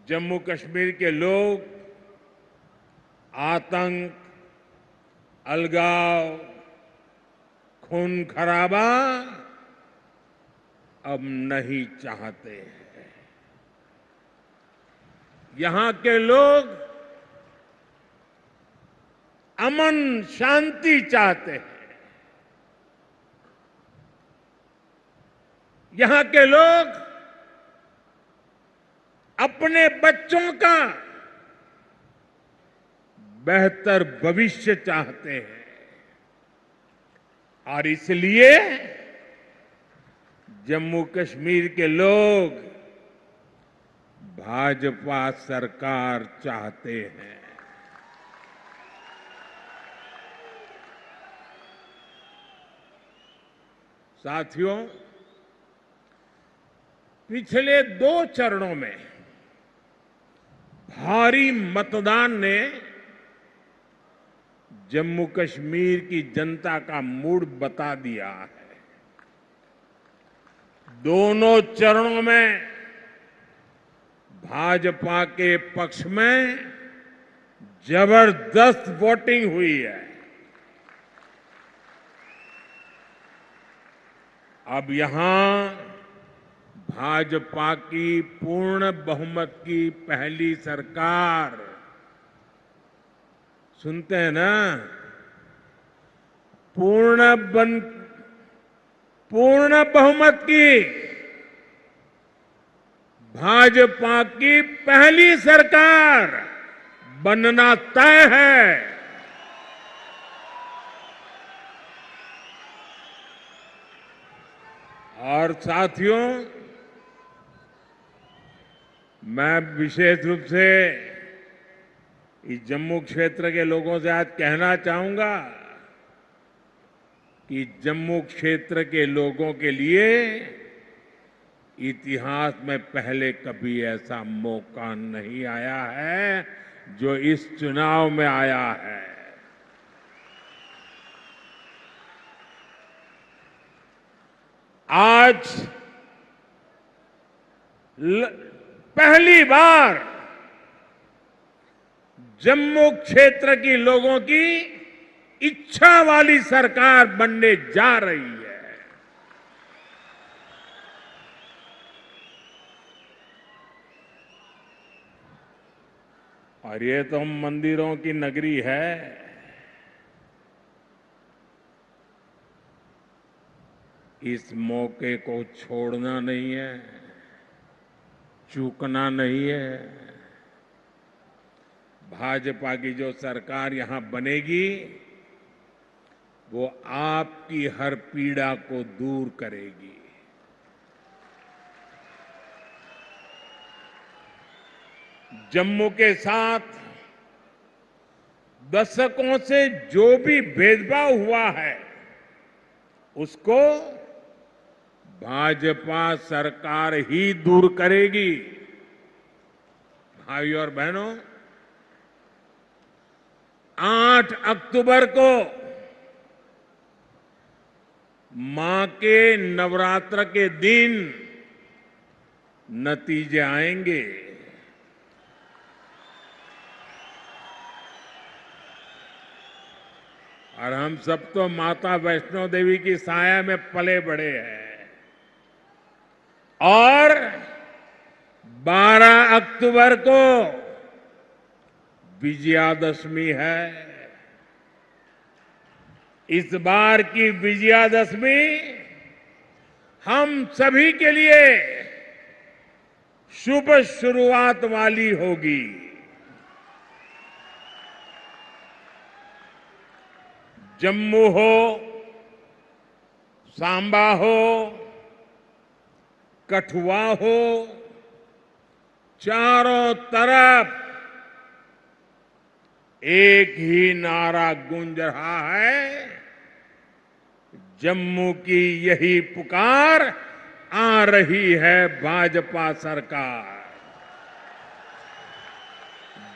जम्मू कश्मीर के लोग आतंक, अलगाव, खून खराबा अब नहीं चाहते हैं। यहां के लोग अमन शांति चाहते हैं। यहां के लोग अपने बच्चों का बेहतर भविष्य चाहते हैं और इसलिए जम्मू कश्मीर के लोग भाजपा सरकार चाहते हैं। साथियों, पिछले 2 चरणों में भारी मतदान ने जम्मू कश्मीर की जनता का मूड बता दिया है। दोनों चरणों में भाजपा के पक्ष में जबरदस्त वोटिंग हुई है। अब यहां भाजपा की पूर्ण बहुमत की पहली सरकार, सुनते हैं ना, पूर्ण बहुमत की भाजपा की पहली सरकार बनना तय है। और साथियों, मैं विशेष रूप से इस जम्मू क्षेत्र के लोगों से आज कहना चाहूंगा कि जम्मू क्षेत्र के लोगों के लिए इतिहास में पहले कभी ऐसा मौका नहीं आया है जो इस चुनाव में आया है। आज पहली बार जम्मू क्षेत्र की लोगों की इच्छा वाली सरकार बनने जा रही है। और ये तो मंदिरों की नगरी है। इस मौके को छोड़ना नहीं है, चूकना नहीं है। भाजपा की जो सरकार यहां बनेगी वो आपकी हर पीड़ा को दूर करेगी। जम्मू के साथ दशकों से जो भी भेदभाव हुआ है उसको भाजपा सरकार ही दूर करेगी। भाइयों और बहनों, 8 अक्टूबर को मां के नवरात्र के दिन नतीजे आएंगे। और हम सब तो माता वैष्णो देवी की साया में पले बड़े हैं। और 12 अक्टूबर को विजयादशमी है। इस बार की विजयादशमी हम सभी के लिए शुभ शुरुआत वाली होगी। जम्मू हो, सांबा हो, कठुआ हो, चारों तरफ एक ही नारा गूंज रहा है, जम्मू की यही पुकार, आ रही है भाजपा सरकार।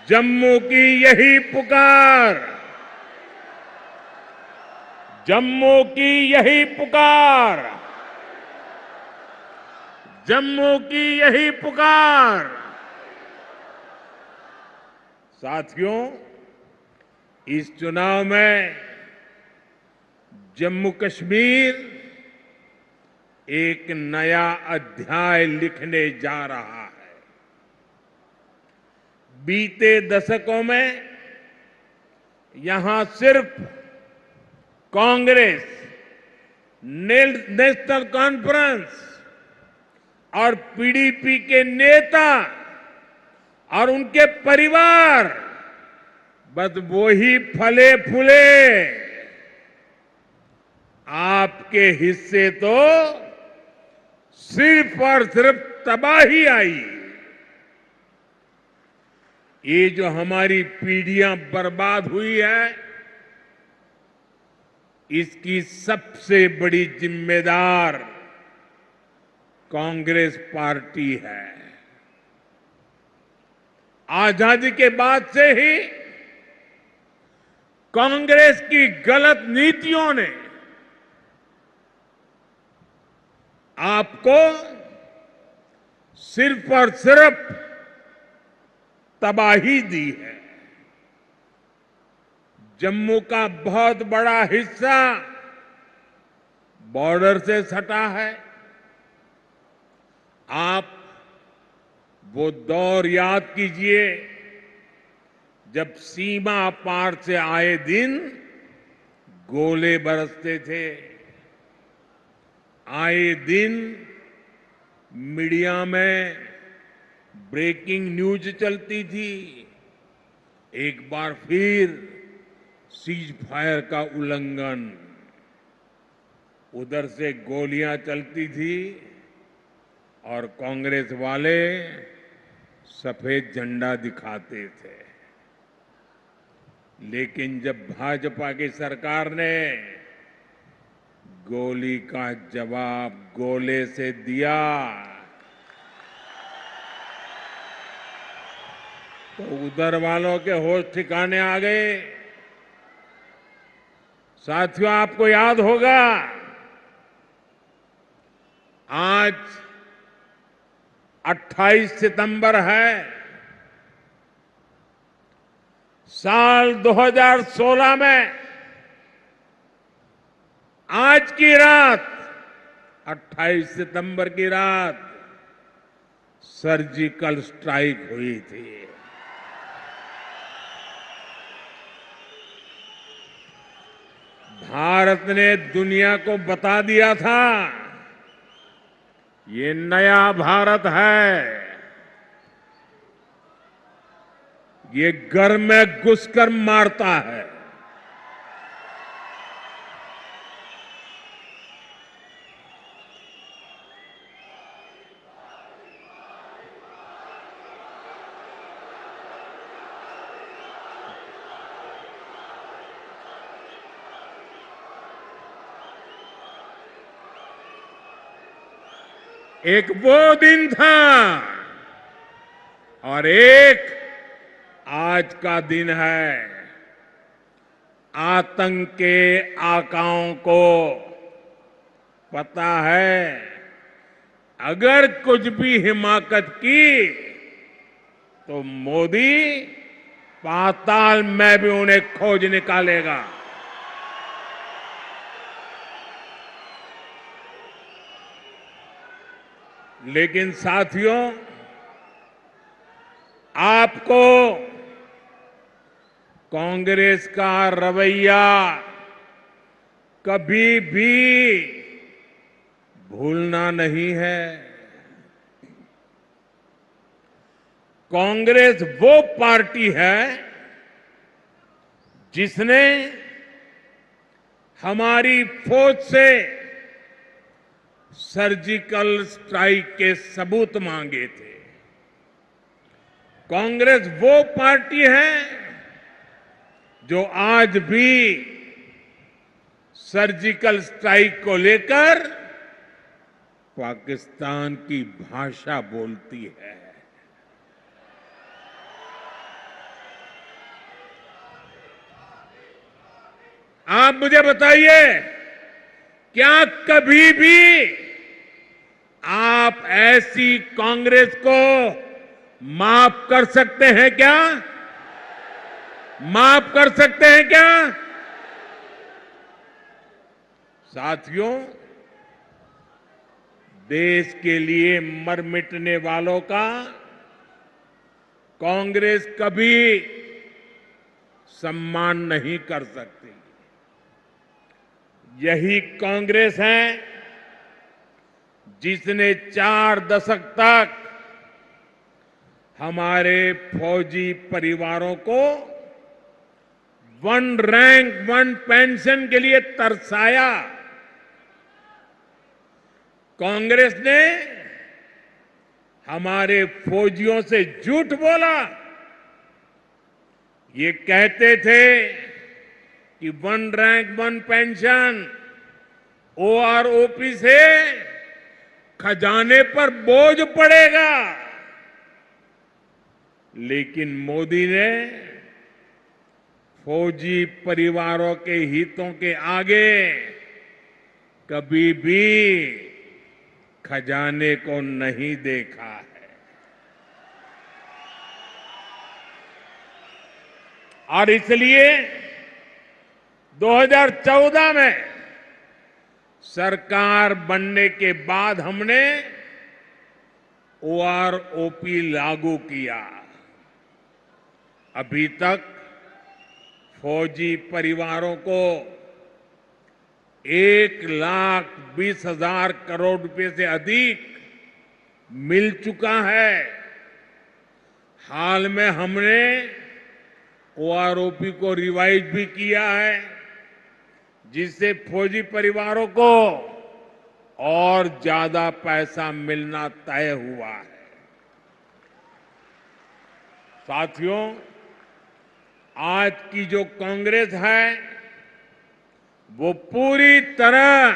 जम्मू की यही पुकार, जम्मू की यही पुकार, जम्मू की यही पुकार। साथियों, इस चुनाव में जम्मू कश्मीर एक नया अध्याय लिखने जा रहा है। बीते दशकों में यहां सिर्फ कांग्रेस, नेशनल कॉन्फ्रेंस और पीडीपी के नेता और उनके परिवार बस वो ही फले फूले। आपके हिस्से तो सिर्फ और सिर्फ तबाही आई। ये जो हमारी पीढ़ियां बर्बाद हुई है, इसकी सबसे बड़ी जिम्मेदार कांग्रेस पार्टी है। आजादी के बाद से ही कांग्रेस की गलत नीतियों ने आपको सिर्फ और सिर्फ तबाही दी है। जम्मू का बहुत बड़ा हिस्सा बॉर्डर से सटा है। आप वो दौर याद कीजिए जब सीमा पार से आए दिन गोले बरसते थे। आए दिन मीडिया में ब्रेकिंग न्यूज चलती थी। एक बार फिर सीज फायर का उल्लंघन, उधर से गोलियां चलती थी और कांग्रेस वाले सफेद झंडा दिखाते थे। लेकिन जब भाजपा की सरकार ने गोली का जवाब गोले से दिया तो उधर वालों के होश ठिकाने आ गए। साथियों, आपको याद होगा आज 28 सितंबर है। साल 2016 में आज की रात 28 सितंबर की रात सर्जिकल स्ट्राइक हुई थी। भारत ने दुनिया को बता दिया था ये नया भारत है। ये घर में घुसकर मारता है। एक वो दिन था और एक आज का दिन है। आतंक के आकाओं को पता है अगर कुछ भी हिमाकत की तो मोदी पाताल में भी उन्हें खोज निकालेगा। लेकिन साथियों, आपको कांग्रेस का रवैया कभी भी भूलना नहीं है। कांग्रेस वो पार्टी है जिसने हमारी फौज से सर्जिकल स्ट्राइक के सबूत मांगे थे। कांग्रेस वो पार्टी है जो आज भी सर्जिकल स्ट्राइक को लेकर पाकिस्तान की भाषा बोलती है। आप मुझे बताइए, क्या कभी भी आप ऐसी कांग्रेस को माफ कर सकते हैं क्या? माफ कर सकते हैं क्या? साथियों, देश के लिए मर मिटने वालों का कांग्रेस कभी सम्मान नहीं कर सकती। यही कांग्रेस है जिसने 4 दशक तक हमारे फौजी परिवारों को 1 रैंक 1 पेंशन के लिए तरसाया। कांग्रेस ने हमारे फौजियों से झूठ बोला। ये कहते थे कि 1 रैंक 1 पेंशन ओआरओपी से खजाने पर बोझ पड़ेगा, लेकिन मोदी ने फौजी परिवारों के हितों के आगे कभी भी खजाने को नहीं देखा है। और इसलिए 2014 में सरकार बनने के बाद हमने ओआरओपी लागू किया। अभी तक फौजी परिवारों को 1,20,000 करोड़ रुपए से अधिक मिल चुका है। हाल में हमने ओआरओपी को रिवाइज भी किया है, जिससे फौजी परिवारों को और ज्यादा पैसा मिलना तय हुआ है। साथियों, आज की जो कांग्रेस है वो पूरी तरह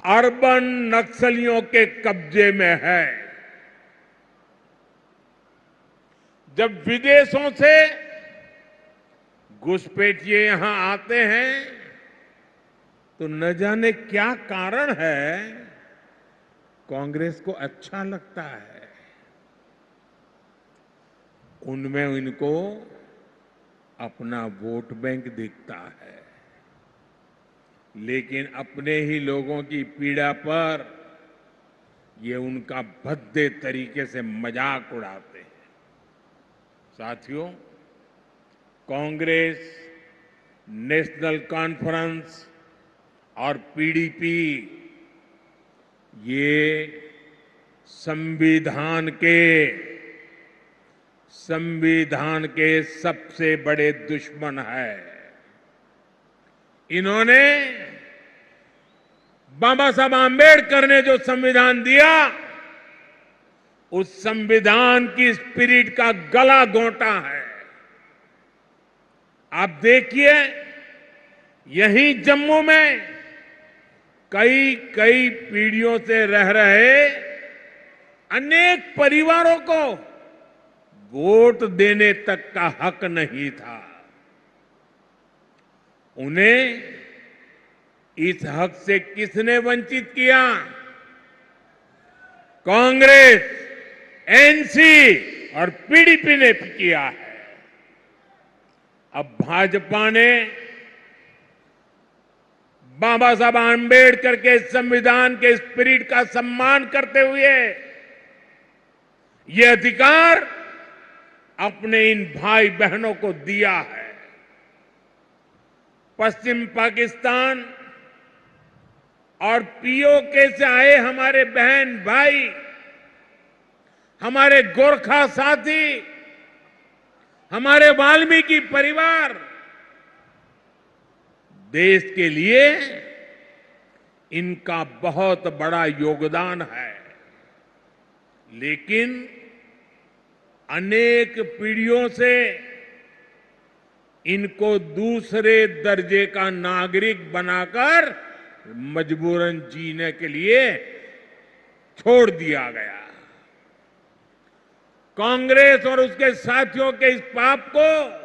अर्बन नक्सलियों के कब्जे में है। जब विदेशों से घुसपैठिए यहां आते हैं तो न जाने क्या कारण है, कांग्रेस को अच्छा लगता है। उनमें इनको अपना वोट बैंक दिखता है, लेकिन अपने ही लोगों की पीड़ा पर ये उनका भद्दे तरीके से मजाक उड़ाते हैं। साथियों, कांग्रेस, नेशनल कॉन्फ्रेंस और पीडीपी ये संविधान के सबसे बड़े दुश्मन है। इन्होंने बाबा साहब आंबेडकर ने जो संविधान दिया, उस संविधान की स्पिरिट का गला घोंटा है। आप देखिए, यहीं जम्मू में कई पीढ़ियों से रह रहे अनेक परिवारों को वोट देने तक का हक नहीं था। उन्हें इस हक से किसने वंचित किया? कांग्रेस, एनसी और पीडीपी ने किया है। अब भाजपा ने बाबा साहब आंबेडकर के संविधान के स्पिरिट का सम्मान करते हुए ये अधिकार अपने इन भाई बहनों को दिया है। पश्चिम पाकिस्तान और पीओके से आए हमारे बहन भाई, हमारे गोरखा साथी, हमारे वाल्मीकि परिवार देश के लिए इनका बहुत बड़ा योगदान है। लेकिन अनेक पीढ़ियों से इनको दूसरे दर्जे का नागरिक बनाकर मजबूरन जीने के लिए छोड़ दिया गया। कांग्रेस और उसके साथियों के इस पाप को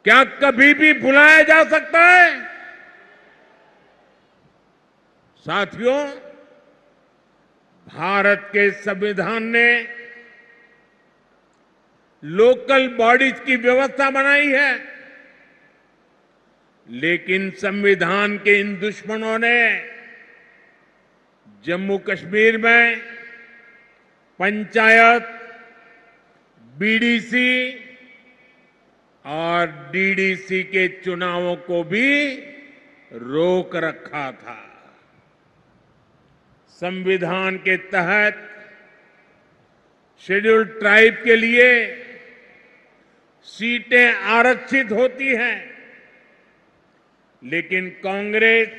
क्या कभी भी भुलाया जा सकता है? साथियों, भारत के संविधान ने लोकल बॉडीज की व्यवस्था बनाई है, लेकिन संविधान के इन दुश्मनों ने जम्मू कश्मीर में पंचायत, बीडीसी और डीडीसी के चुनावों को भी रोक रखा था। संविधान के तहत शेड्यूल्ड ट्राइब के लिए सीटें आरक्षित होती हैं, लेकिन कांग्रेस,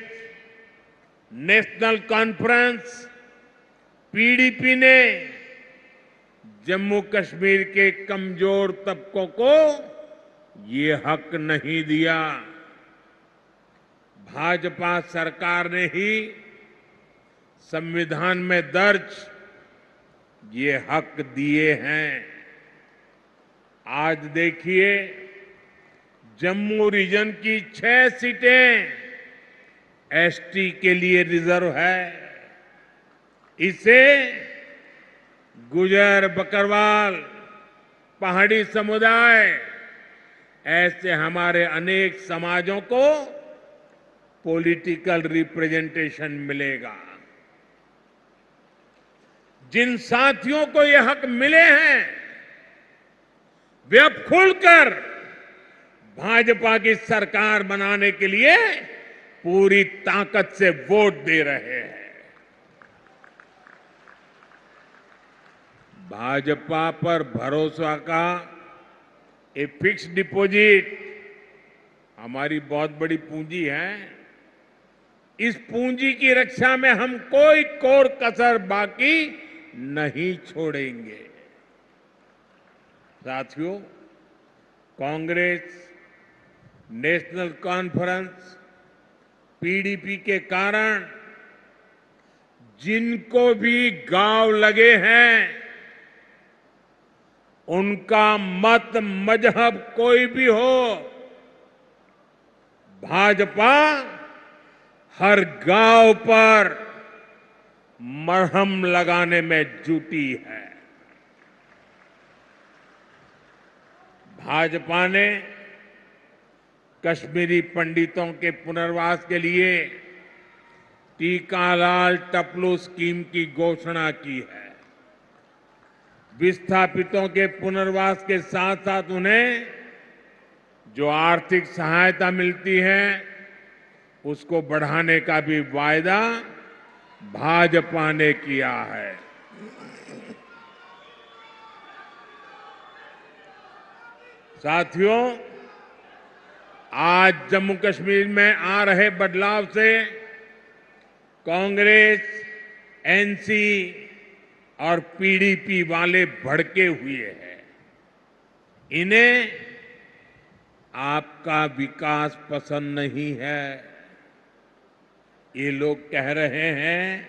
नेशनल कॉन्फ्रेंस, पीडीपी ने जम्मू कश्मीर के कमजोर तबकों को ये हक नहीं दिया। भाजपा सरकार ने ही संविधान में दर्ज ये हक दिए हैं। आज देखिए, जम्मू रीजन की 6 सीटें एसटी के लिए रिजर्व है। इसे गुजर, बकरवाल, पहाड़ी समुदाय, ऐसे हमारे अनेक समाजों को पॉलिटिकल रिप्रेजेंटेशन मिलेगा। जिन साथियों को ये हक मिले हैं, वे अब खुलकर भाजपा की सरकार बनाने के लिए पूरी ताकत से वोट दे रहे हैं। भाजपा पर भरोसा का ये फिक्स डिपॉजिट हमारी बहुत बड़ी पूंजी है। इस पूंजी की रक्षा में हम कोई कोर कसर बाकी नहीं छोड़ेंगे। साथियों, कांग्रेस, नेशनल कॉन्फ्रेंस, पीडीपी के कारण जिनको भी गांव लगे हैं, उनका मत, मजहब कोई भी हो, भाजपा हर गांव पर मरहम लगाने में जुटी है। भाजपा ने कश्मीरी पंडितों के पुनर्वास के लिए टीकालाल टपलू स्कीम की घोषणा की है। विस्थापितों के पुनर्वास के साथ साथ उन्हें जो आर्थिक सहायता मिलती है, उसको बढ़ाने का भी वायदा भाजपा ने किया है। साथियों, आज जम्मू कश्मीर में आ रहे बदलाव से कांग्रेस, एनसी और पीडीपी वाले भड़के हुए हैं। इन्हें आपका विकास पसंद नहीं है। ये लोग कह रहे हैं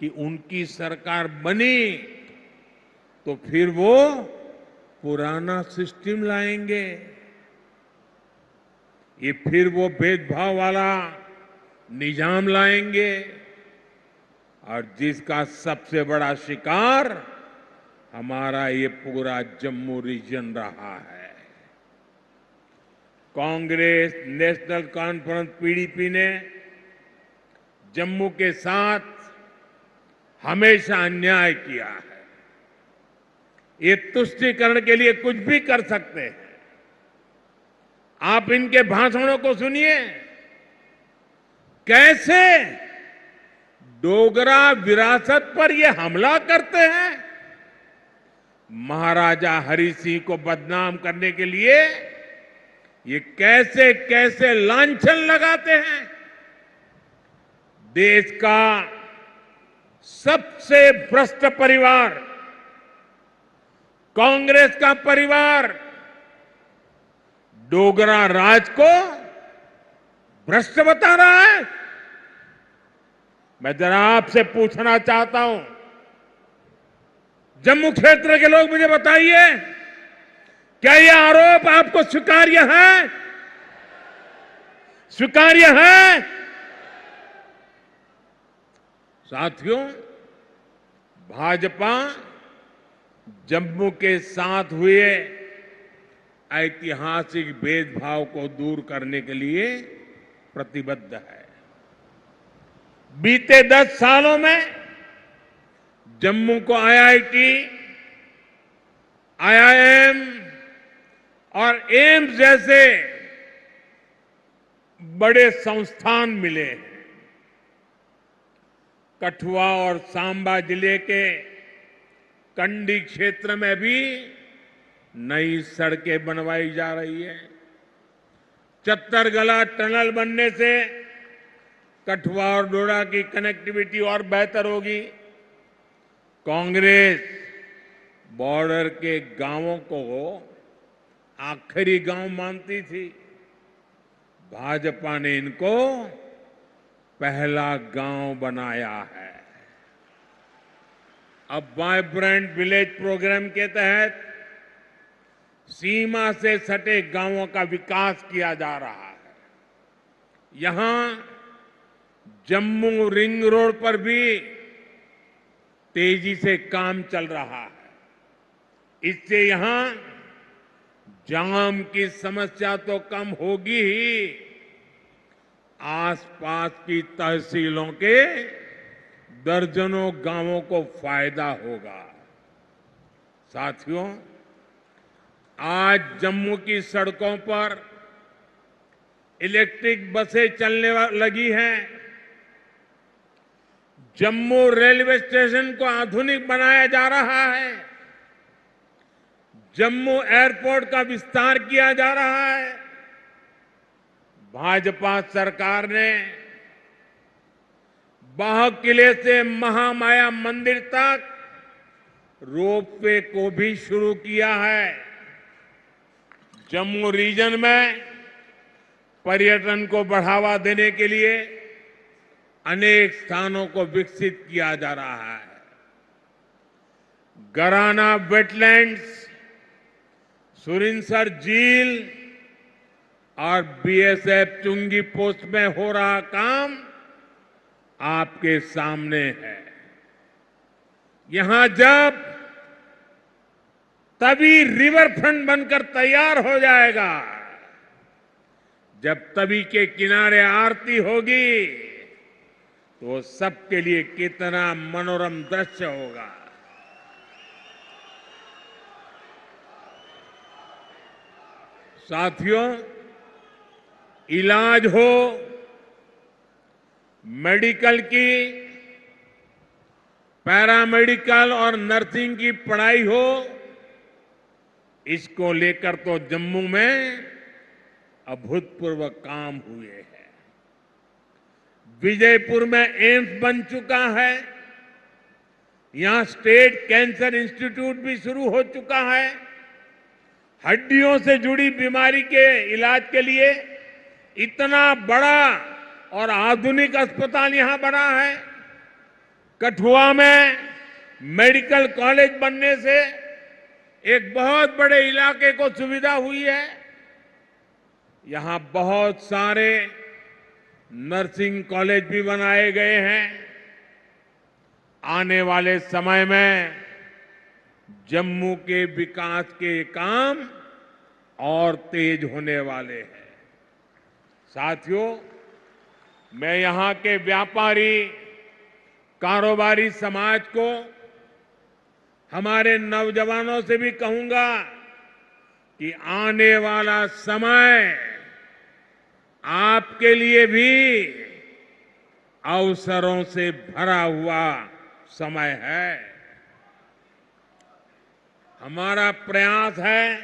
कि उनकी सरकार बनी तो फिर वो पुराना सिस्टम लाएंगे। ये फिर वो भेदभाव वाला निजाम लाएंगे, और जिसका सबसे बड़ा शिकार हमारा ये पूरा जम्मू रीजन रहा है। कांग्रेस, नेशनल कॉन्फ्रेंस, पीडीपी ने जम्मू के साथ हमेशा अन्याय किया है। ये तुष्टीकरण के लिए कुछ भी कर सकते हैं। आप इनके भाषणों को सुनिए, कैसे डोगरा विरासत पर ये हमला करते हैं। महाराजा हरि सिंह को बदनाम करने के लिए ये कैसे कैसे लांछन लगाते हैं। देश का सबसे भ्रष्ट परिवार, कांग्रेस का परिवार, डोगरा राज को भ्रष्ट बता रहा है। मैं जरा आपसे पूछना चाहता हूं, जम्मू क्षेत्र के लोग मुझे बताइए, क्या यह आरोप आपको स्वीकार्य है? स्वीकार्य है? भाजपा जम्मू के साथ हुए ऐतिहासिक भेदभाव को दूर करने के लिए प्रतिबद्ध है। बीते 10 सालों में जम्मू को आईआईटी, आईआईएम और एम्स जैसे बड़े संस्थान मिले हैं। कठुआ और सांबा जिले के कंडी क्षेत्र में भी नई सड़कें बनवाई जा रही है। चत्तरगला टनल बनने से कठुआ और डोडा की कनेक्टिविटी और बेहतर होगी। कांग्रेस बॉर्डर के गांवों को आखिरी गांव मानती थी। भाजपा ने इनको पहला गांव बनाया है। अब वाइब्रेंट विलेज प्रोग्राम के तहत सीमा से सटे गांवों का विकास किया जा रहा है। यहां जम्मू रिंग रोड पर भी तेजी से काम चल रहा है। इससे यहां जाम की समस्या तो कम होगी ही, आसपास की तहसीलों के दर्जनों गांवों को फायदा होगा। साथियों, आज जम्मू की सड़कों पर इलेक्ट्रिक बसें चलने लगी हैं। जम्मू रेलवे स्टेशन को आधुनिक बनाया जा रहा है। जम्मू एयरपोर्ट का विस्तार किया जा रहा है। भाजपा सरकार ने बाह किले से महामाया मंदिर तक रोपवे को भी शुरू किया है। जम्मू रीजन में पर्यटन को बढ़ावा देने के लिए अनेक स्थानों को विकसित किया जा रहा है। गराना वेटलैंड्स, सुरिनसर झील और बीएसएफ चुंगी पोस्ट में हो रहा काम आपके सामने है। यहां जब तभी रिवर फ्रंट बनकर तैयार हो जाएगा, जब तवी के किनारे आरती होगी, तो सबके लिए कितना मनोरम दृश्य होगा। साथियों, इलाज हो, मेडिकल की, पैरामेडिकल और नर्सिंग की पढ़ाई हो, इसको लेकर तो जम्मू में अभूतपूर्व काम हुए हैं। विजयपुर में एम्स बन चुका है। यहां स्टेट कैंसर इंस्टीट्यूट भी शुरू हो चुका है। हड्डियों से जुड़ी बीमारी के इलाज के लिए इतना बड़ा और आधुनिक अस्पताल यहां बना है। कठुआ में मेडिकल कॉलेज बनने से एक बहुत बड़े इलाके को सुविधा हुई है। यहां बहुत सारे नर्सिंग कॉलेज भी बनाए गए हैं। आने वाले समय में जम्मू के विकास के काम और तेज होने वाले हैं। साथियों, मैं यहां के व्यापारी, कारोबारी समाज को, हमारे नौजवानों से भी कहूंगा कि आने वाला समय आपके लिए भी अवसरों से भरा हुआ समय है। हमारा प्रयास है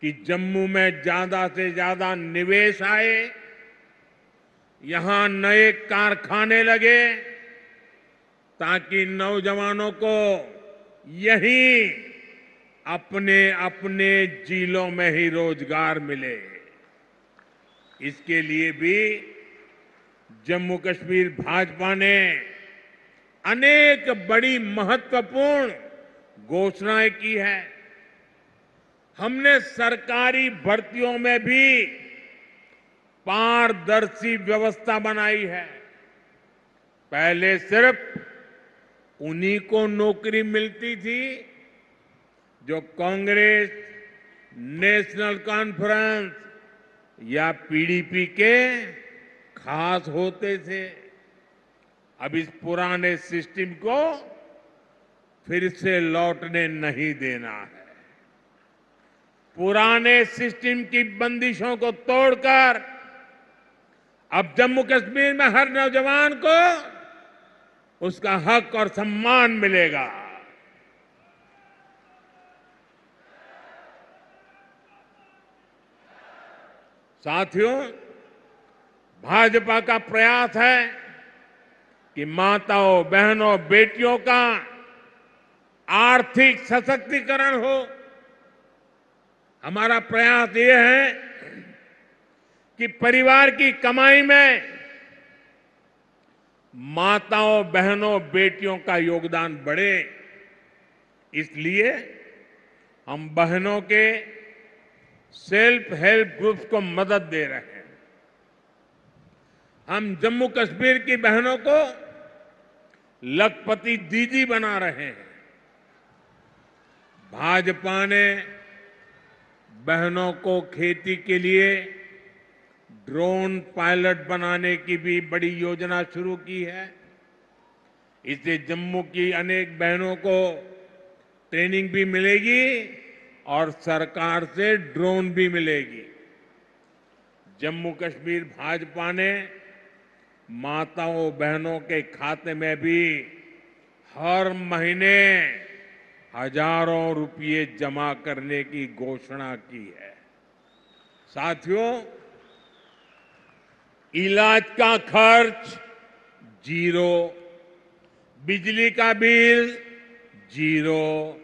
कि जम्मू में ज्यादा से ज्यादा निवेश आए, यहां नए कारखाने लगे, ताकि नौजवानों को यहीं अपने अपने जिलों में ही रोजगार मिले। इसके लिए भी जम्मू कश्मीर भाजपा ने अनेक बड़ी महत्वपूर्ण घोषणाएं की है। हमने सरकारी भर्तियों में भी पारदर्शी व्यवस्था बनाई है। पहले सिर्फ उन्हीं को नौकरी मिलती थी जो कांग्रेस, नेशनल कॉन्फ्रेंस या पीडीपी के खास होते थे। अब इस पुराने सिस्टम को फिर से लौटने नहीं देना है। पुराने सिस्टम की बंदिशों को तोड़कर अब जम्मू कश्मीर में हर नौजवान को उसका हक और सम्मान मिलेगा। साथियों, भाजपा का प्रयास है कि माताओं, बहनों, बेटियों का आर्थिक सशक्तिकरण हो। हमारा प्रयास ये है कि परिवार की कमाई में माताओं, बहनों, बेटियों का योगदान बढ़े। इसलिए हम बहनों के सेल्फ हेल्प ग्रुप्स को मदद दे रहे हैं। हम जम्मू कश्मीर की बहनों को लखपति दीदी बना रहे हैं। भाजपा ने बहनों को खेती के लिए ड्रोन पायलट बनाने की भी बड़ी योजना शुरू की है। इससे जम्मू की अनेक बहनों को ट्रेनिंग भी मिलेगी और सरकार से ड्रोन भी मिलेगी। जम्मू कश्मीर भाजपा ने माताओं, बहनों के खाते में भी हर महीने हजारों रुपये जमा करने की घोषणा की है। साथियों, इलाज का खर्च जीरो, बिजली का बिल जीरो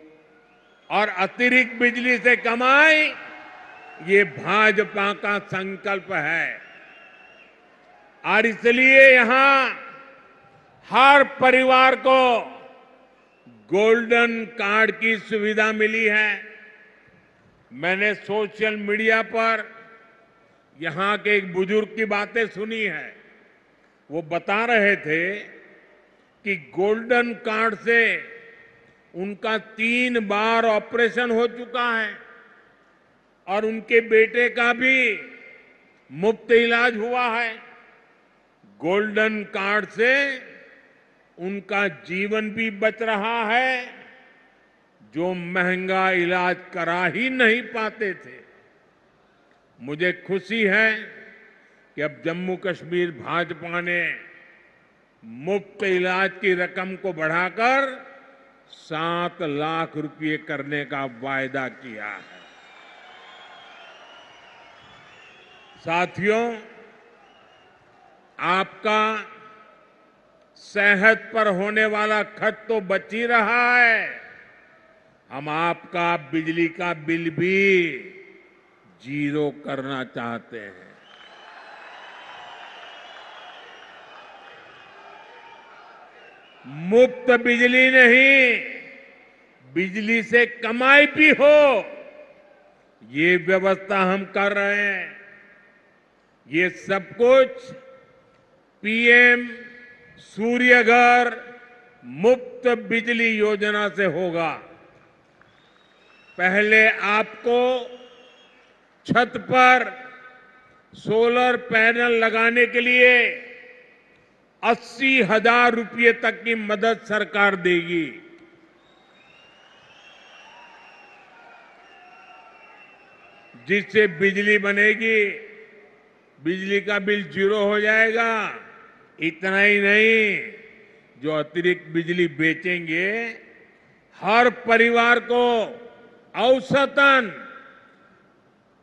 और अतिरिक्त बिजली से कमाई, ये भाजपा का संकल्प है। और इसलिए यहां हर परिवार को गोल्डन कार्ड की सुविधा मिली है। मैंने सोशल मीडिया पर यहां के एक बुजुर्ग की बातें सुनी है। वो बता रहे थे कि गोल्डन कार्ड से उनका 3 बार ऑपरेशन हो चुका है और उनके बेटे का भी मुफ्त इलाज हुआ है। गोल्डन कार्ड से उनका जीवन भी बच रहा है, जो महंगा इलाज करा ही नहीं पाते थे। मुझे खुशी है कि अब जम्मू कश्मीर भाजपा ने मुफ्त इलाज की रकम को बढ़ाकर 7 लाख रुपये करने का वायदा किया है। साथियों, आपका सेहत पर होने वाला खर्च तो बच ही रहा है। हम आपका बिजली का बिल भी जीरो करना चाहते हैं। मुफ्त बिजली नहीं, बिजली से कमाई भी हो, ये व्यवस्था हम कर रहे हैं। ये सब कुछ पीएम सूर्य घर मुफ्त बिजली योजना से होगा। पहले आपको छत पर सोलर पैनल लगाने के लिए 80,000 रुपये तक की मदद सरकार देगी। जिससे बिजली बनेगी, बिजली का बिल जीरो हो जाएगा। इतना ही नहीं, जो अतिरिक्त बिजली बेचेंगे, हर परिवार को औसतन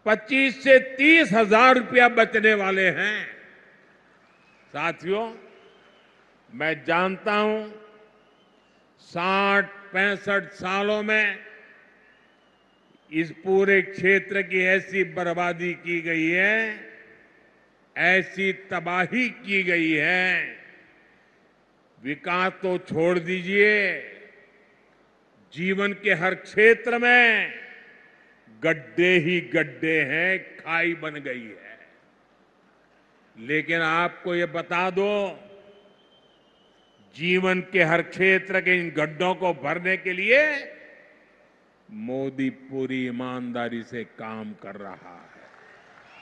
25 से 30 हजार रुपया बचने वाले हैं। साथियों, मैं जानता हूं 60-65 सालों में इस पूरे क्षेत्र की ऐसी बर्बादी की गई है, ऐसी तबाही की गई है, विकास तो छोड़ दीजिए, जीवन के हर क्षेत्र में गड्ढे ही गड्ढे हैं, खाई बन गई है। लेकिन आपको ये बता दो, जीवन के हर क्षेत्र के इन गड्ढों को भरने के लिए मोदी पूरी ईमानदारी से काम कर रहा है।